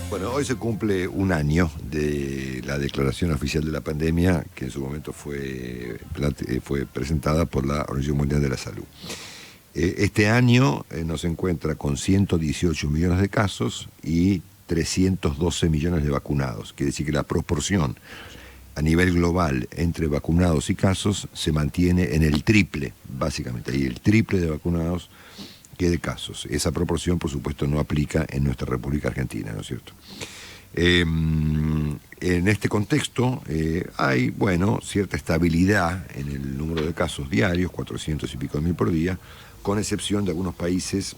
Bueno, hoy se cumple un año de la declaración oficial de la pandemia, que en su momento fue presentada por la Organización Mundial de la Salud. Este año nos encuentra con 118 millones de casos y 312 millones de vacunados. Quiere decir que la proporción a nivel global entre vacunados y casos se mantiene en el triple, básicamente. Hay el triple de vacunados que de casos. Esa proporción, por supuesto, no aplica en nuestra República Argentina, ¿no es cierto? En este contexto hay, bueno, cierta estabilidad en el número de casos diarios, 400 y pico de mil por día, con excepción de algunos países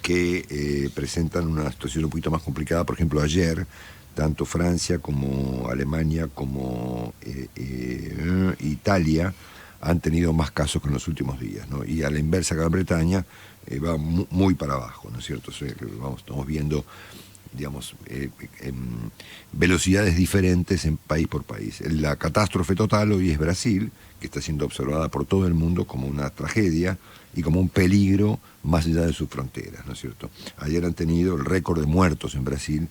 que presentan una situación un poquito más complicada. Por ejemplo, ayer, tanto Francia como Alemania como Italia han tenido más casos que en los últimos días, ¿no? Y a la inversa, Gran Bretaña va muy para abajo, ¿no es cierto? O sea, estamos viendo, digamos, velocidades diferentes en país por país. La catástrofe total hoy es Brasil, que está siendo observada por todo el mundo como una tragedia y como un peligro más allá de sus fronteras, ¿no es cierto? Ayer han tenido el récord de muertos en Brasil,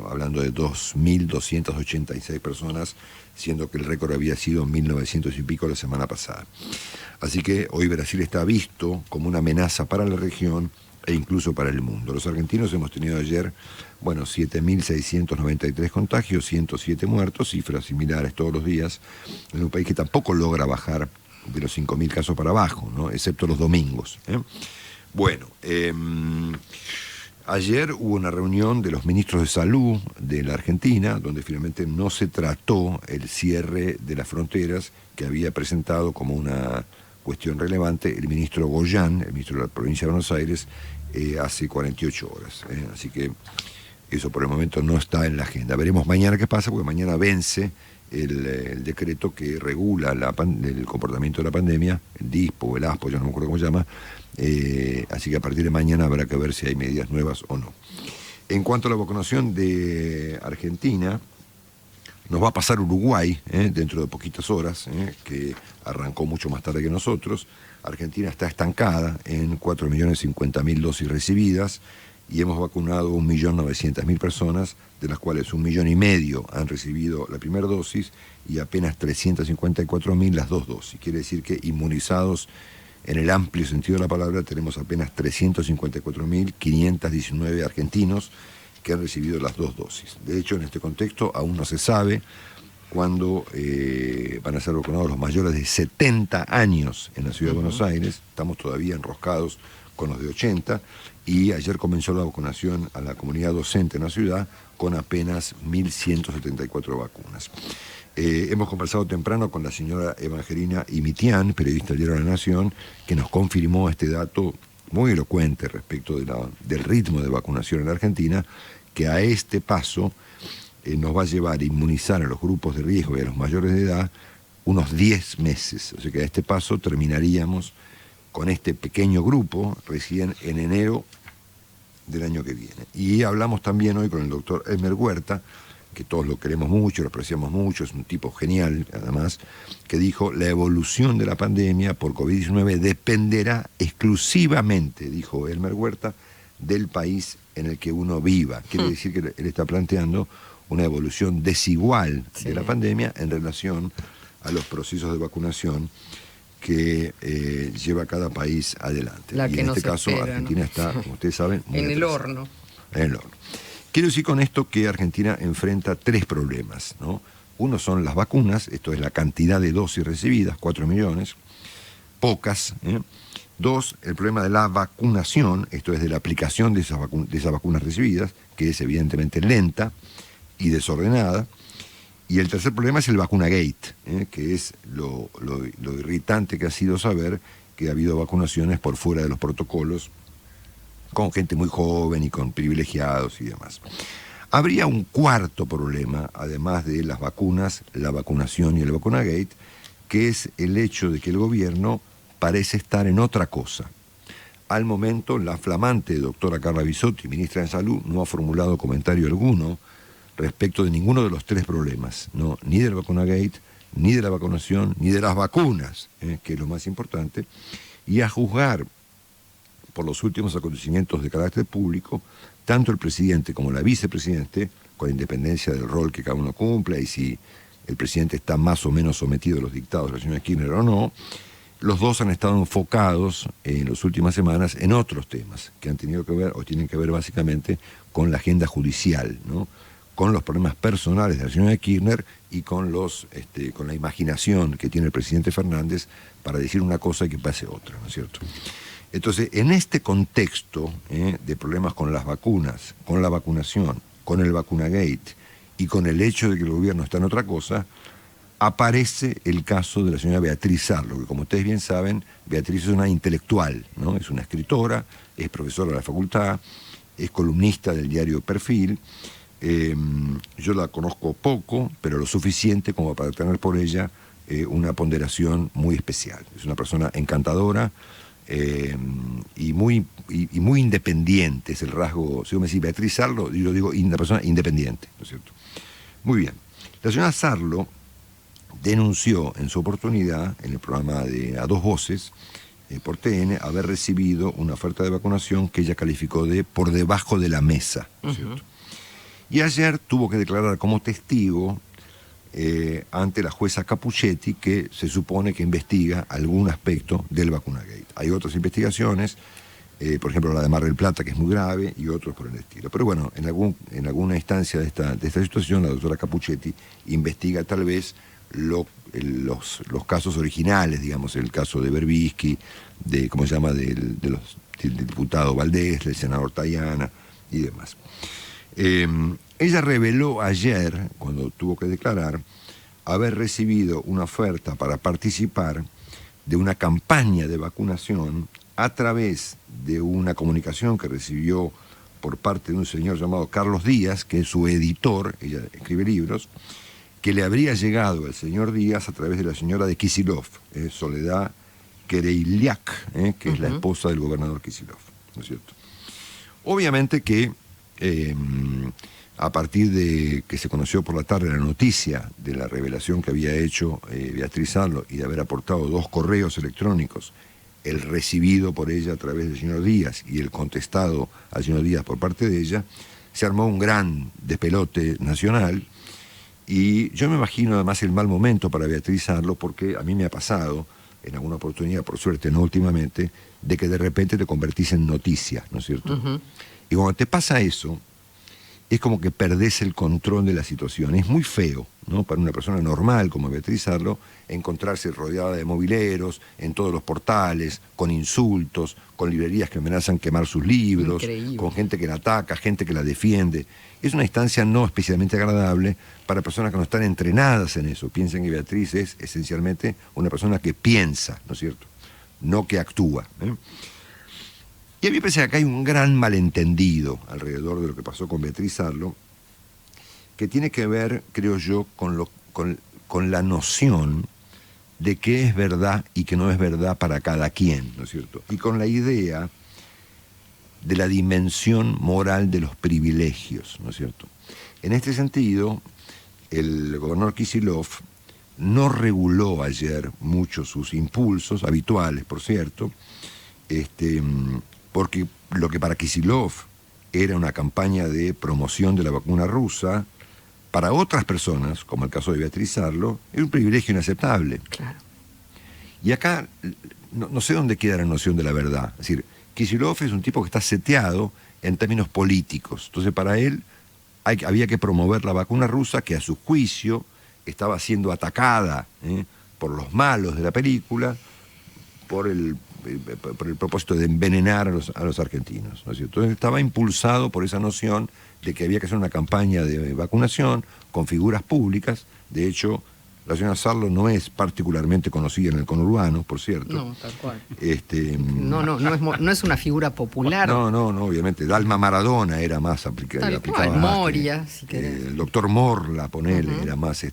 hablando de 2.286 personas, siendo que el récord había sido 1.900 y pico la semana pasada. Así que hoy Brasil está visto como una amenaza para la región e incluso para el mundo. Los argentinos hemos tenido ayer, bueno, 7.693 contagios, 107 muertos, cifras similares todos los días, en un país que tampoco logra bajar de los 5.000 casos para abajo, ¿no? Excepto los domingos. Bueno, ayer hubo una reunión de los ministros de salud de la Argentina, donde finalmente no se trató el cierre de las fronteras que había presentado como una cuestión relevante el ministro Goyán, el ministro de la provincia de Buenos Aires, hace 48 horas. Así que eso por el momento no está en la agenda. Veremos mañana qué pasa, porque mañana vence el decreto que regula el comportamiento de la pandemia, el DISPO o el ASPO, yo no me acuerdo cómo se llama. Así que a partir de mañana habrá que ver si hay medidas nuevas o no. En cuanto a la vacunación de Argentina, nos va a pasar Uruguay dentro de poquitas horas, que arrancó mucho más tarde que nosotros. Argentina está estancada en 4.050.000 dosis recibidas y hemos vacunado 1.900.000 personas, de las cuales 1,5 millones han recibido la primera dosis y apenas 354.000 las dos dosis. Quiere decir que inmunizados en el amplio sentido de la palabra tenemos apenas 354.519 argentinos que han recibido las dos dosis. De hecho, en este contexto aún no se sabe cuándo van a ser vacunados los mayores de 70 años en la ciudad de Buenos Aires. Estamos todavía enroscados con los de 80, y ayer comenzó la vacunación a la comunidad docente en la ciudad con apenas 1.174 vacunas. Hemos conversado temprano con la señora Evangelina Imitián, periodista del Diario de la Nación, que nos confirmó este dato muy elocuente respecto del ritmo de vacunación en la Argentina, que a este paso nos va a llevar a inmunizar a los grupos de riesgo y a los mayores de edad unos 10 meses. O sea que a este paso terminaríamos con este pequeño grupo recién en enero del año que viene. Y hablamos también hoy con el doctor Elmer Huerta, que todos lo queremos mucho, lo apreciamos mucho, es un tipo genial además, que dijo: la evolución de la pandemia por COVID-19 dependerá exclusivamente, dijo Elmer Huerta, del país en el que uno viva. Quiere decir que él está planteando una evolución desigual de la pandemia en relación a los procesos de vacunación que lleva cada país adelante. La y que en no este se caso espera, Argentina, ¿no?, está, como ustedes saben, muy en el atrasada. horno. En el horno. Quiero decir con esto que Argentina enfrenta 3 problemas, ¿no? Uno son las vacunas, esto es la cantidad de dosis recibidas, 4 millones, pocas. 2, el problema de la vacunación, esto es de la aplicación de esas vacunas recibidas, que es evidentemente lenta y desordenada. Y el tercer problema es el vacunagate, que es lo irritante que ha sido saber que ha habido vacunaciones por fuera de los protocolos, con gente muy joven y con privilegiados y demás. Habría un cuarto problema, además de las vacunas, la vacunación y el vacunagate, que es el hecho de que el gobierno parece estar en otra cosa. Al momento, la flamante doctora Carla Bisotti, ministra de Salud, no ha formulado comentario alguno respecto de ninguno de los 3 problemas, ¿no? Ni del vacunagate, ni de la vacunación, ni de las vacunas, que es lo más importante, y a juzgar por los últimos acontecimientos de carácter público, tanto el presidente como la vicepresidente, con independencia del rol que cada uno cumpla y si el presidente está más o menos sometido a los dictados de la señora Kirchner o no, los dos han estado enfocados en las últimas semanas en otros temas que han tenido que ver o tienen que ver básicamente con la agenda judicial, ¿no? Con los problemas personales de la señora Kirchner y con la imaginación que tiene el presidente Fernández para decir una cosa y que pase otra, ¿no es cierto? Entonces, en este contexto de problemas con las vacunas, con la vacunación, con el vacunagate y con el hecho de que el gobierno está en otra cosa, aparece el caso de la señora Beatriz Sarlo, que como ustedes bien saben, Beatriz es una intelectual, ¿no? Es una escritora, es profesora de la facultad, es columnista del diario Perfil. Yo la conozco poco, pero lo suficiente como para tener por ella una ponderación muy especial. Es una persona encantadora y muy independiente, es el rasgo. Si yo me decís Beatriz Sarlo, yo digo una persona independiente, ¿no es cierto? Muy bien. La señora Sarlo denunció en su oportunidad, en el programa de A Dos Voces, por TN, haber recibido una oferta de vacunación que ella calificó de por debajo de la mesa, ¿no es cierto? Y ayer tuvo que declarar como testigo ante la jueza Capuchetti, que se supone que investiga algún aspecto del vacunagate. Hay otras investigaciones, por ejemplo la de Mar del Plata, que es muy grave, y otros por el estilo. Pero bueno, en alguna instancia de esta situación, la doctora Capuchetti investiga tal vez los casos originales, digamos, el caso de Berbisky, ¿cómo se llama?, del diputado Valdés, del senador Tayana y demás. Ella reveló ayer, cuando tuvo que declarar, haber recibido una oferta para participar de una campaña de vacunación a través de una comunicación que recibió por parte de un señor llamado Carlos Díaz, que es su editor, ella escribe libros, que le habría llegado al señor Díaz a través de la señora de Kicillof, Soledad Kereiliak, que es la esposa del gobernador Kicillof, ¿no es cierto? Obviamente que a partir de que se conoció por la tarde la noticia de la revelación que había hecho Beatriz Sarlo y de haber aportado 2 correos electrónicos, el recibido por ella a través del señor Díaz y el contestado al señor Díaz por parte de ella, se armó un gran despelote nacional. Y yo me imagino además el mal momento para Beatriz Sarlo, porque a mí me ha pasado en alguna oportunidad, por suerte no últimamente, de que de repente te convertís en noticia, ¿no es cierto? Y cuando te pasa eso, es como que perdés el control de la situación. Es muy feo, ¿no?, para una persona normal como Beatriz Sarlo, encontrarse rodeada de mobileros, en todos los portales, con insultos, con librerías que amenazan quemar sus libros, increíble, con gente que la ataca, gente que la defiende. Es una instancia no especialmente agradable para personas que no están entrenadas en eso. Piensen que Beatriz es esencialmente una persona que piensa, ¿no es cierto?, no que actúa, ¿eh? Y a mí me parece que acá hay un gran malentendido alrededor de lo que pasó con Beatriz Sarlo, que tiene que ver, creo yo, con la noción de qué es verdad y qué no es verdad para cada quien, ¿no es cierto? Y con la idea de la dimensión moral de los privilegios, ¿no es cierto? En este sentido, el gobernador Kicillof no reguló ayer mucho sus impulsos, habituales, por cierto, porque lo que para Kicillof era una campaña de promoción de la vacuna rusa, para otras personas, como el caso de Beatriz Sarlo, era un privilegio inaceptable. Claro. Y acá no sé dónde queda la noción de la verdad. Es decir, Kicillof es un tipo que está seteado en términos políticos. Entonces, para él había que promover la vacuna rusa, que a su juicio estaba siendo atacada por los malos de la película, por el propósito de envenenar a los argentinos, ¿no es cierto? Entonces estaba impulsado por esa noción de que había que hacer una campaña de vacunación con figuras públicas. De hecho, la señora Sarlo no es particularmente conocida en el conurbano, por cierto. No, tal cual. No es una figura popular. No, obviamente. Dalma Maradona era más aplicada. Moria, si querés. El doctor Morla, ponele, era más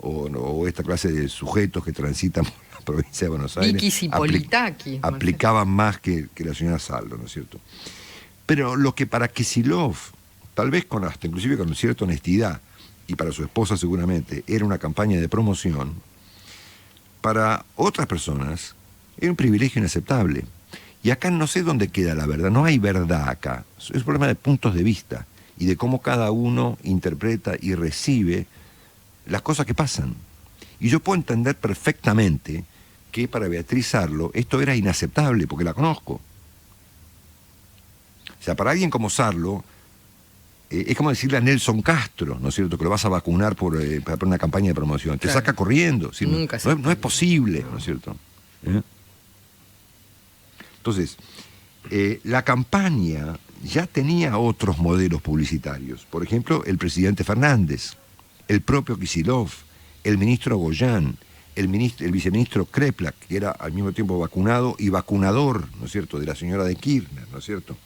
o esta clase de sujetos que transitan por la provincia de Buenos Aires. Aplicaban más que la señora Sarlo, ¿no es cierto? Pero lo que para Kicillof, tal vez inclusive con cierta honestidad, y para su esposa seguramente, era una campaña de promoción, para otras personas era un privilegio inaceptable. Y acá no sé dónde queda la verdad, no hay verdad acá. Es un problema de puntos de vista y de cómo cada uno interpreta y recibe las cosas que pasan. Y yo puedo entender perfectamente que para Beatriz Sarlo esto era inaceptable, porque la conozco. O sea, para alguien como Sarlo, es como decirle a Nelson Castro, ¿no es cierto?, que lo vas a vacunar para una campaña de promoción. Te saca corriendo. ¿Sí? Nunca no es posible, ¿no es cierto? Entonces, la campaña ya tenía otros modelos publicitarios. Por ejemplo, el presidente Fernández, el propio Kicillof, el ministro Goyán, el viceministro Kreplak, que era al mismo tiempo vacunado y vacunador, ¿no es cierto?, de la señora de Kirchner, ¿no es cierto?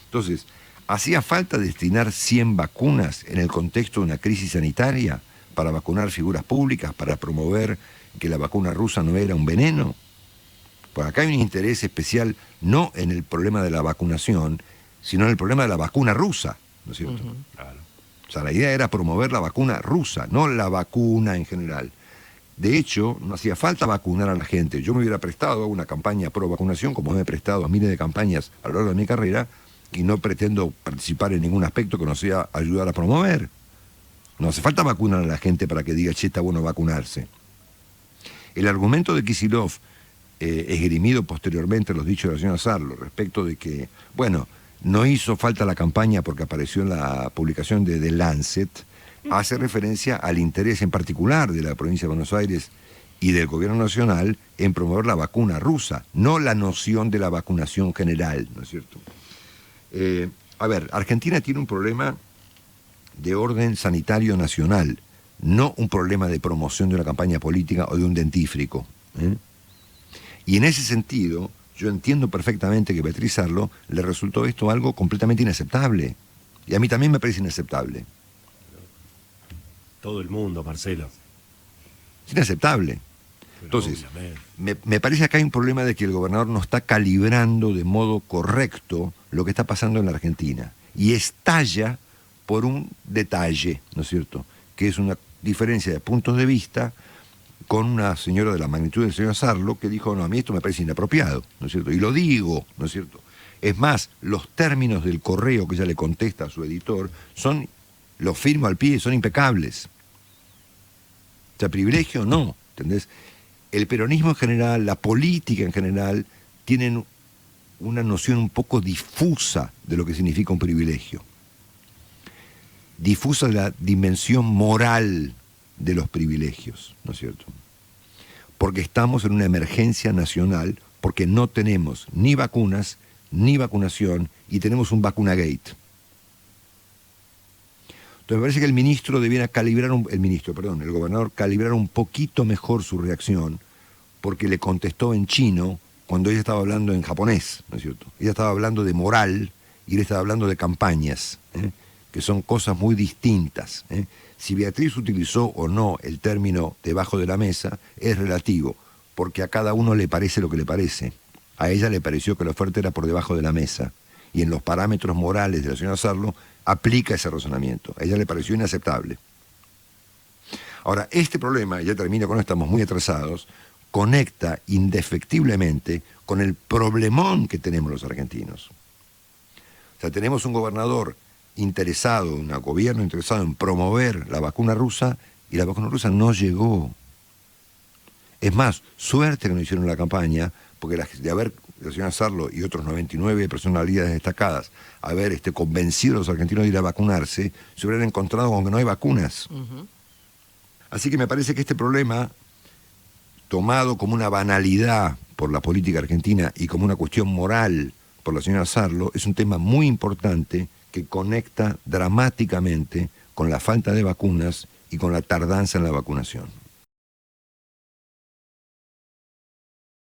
Entonces, ¿hacía falta destinar 100 vacunas en el contexto de una crisis sanitaria para vacunar figuras públicas, para promover que la vacuna rusa no era un veneno? Pues acá hay un interés especial no en el problema de la vacunación, sino en el problema de la vacuna rusa, ¿no es cierto? Claro. O sea, la idea era promover la vacuna rusa, no la vacuna en general. De hecho, no hacía falta vacunar a la gente. Yo me hubiera prestado a una campaña pro vacunación, como me he prestado a miles de campañas a lo largo de mi carrera, y no pretendo participar en ningún aspecto que no sea ayudar a promover. No hace falta vacunar a la gente para que diga, che, está bueno vacunarse. El argumento de Kicillof, esgrimido posteriormente los dichos de la señora Sarlo, respecto de que, bueno, no hizo falta la campaña porque apareció en la publicación de The Lancet, hace referencia al interés en particular de la provincia de Buenos Aires y del gobierno nacional en promover la vacuna rusa, no la noción de la vacunación general, ¿no es cierto? A ver, Argentina tiene un problema de orden sanitario nacional, no un problema de promoción de una campaña política o de un dentífrico. Y en ese sentido, yo entiendo perfectamente que a Beatriz Sarlo le resultó esto algo completamente inaceptable. Y a mí también me parece inaceptable. Todo el mundo, Marcelo. Es inaceptable. Entonces, me parece que hay un problema de que el gobernador no está calibrando de modo correcto lo que está pasando en la Argentina. Y estalla por un detalle, ¿no es cierto?, que es una diferencia de puntos de vista con una señora de la magnitud del señor Sarlo que dijo, no, a mí esto me parece inapropiado, ¿no es cierto? Y lo digo, ¿no es cierto? Es más, los términos del correo que ella le contesta a su editor son, los firmo al pie, son impecables. O sea, privilegio no, ¿entendés? El peronismo en general, la política en general, tienen una noción un poco difusa de lo que significa un privilegio. Difusa la dimensión moral de los privilegios, ¿no es cierto? Porque estamos en una emergencia nacional, porque no tenemos ni vacunas, ni vacunación, y tenemos un vacunagate. Entonces me parece que el ministro debiera calibrar, el gobernador calibrar un poquito mejor su reacción, porque le contestó en chino cuando ella estaba hablando en japonés, ¿no es cierto? Ella estaba hablando de moral y él estaba hablando de campañas, que son cosas muy distintas. Si Beatriz utilizó o no el término debajo de la mesa, es relativo, porque a cada uno le parece lo que le parece. A ella le pareció que la oferta era por debajo de la mesa, y en los parámetros morales de la señora Sarlo aplica ese razonamiento. A ella le pareció inaceptable. Ahora, este problema, ya termino con esto, estamos muy atrasados, conecta indefectiblemente con el problemón que tenemos los argentinos. O sea, tenemos un gobernador interesado, un gobierno interesado en promover la vacuna rusa, y la vacuna rusa no llegó. Es más, suerte que no hicieron la campaña, porque de haber, la señora Sarlo y otros 99 personalidades destacadas, haber convencido a los argentinos de ir a vacunarse, se hubieran encontrado con que no hay vacunas. Así que me parece que este problema, tomado como una banalidad por la política argentina y como una cuestión moral por la señora Sarlo, es un tema muy importante que conecta dramáticamente con la falta de vacunas y con la tardanza en la vacunación.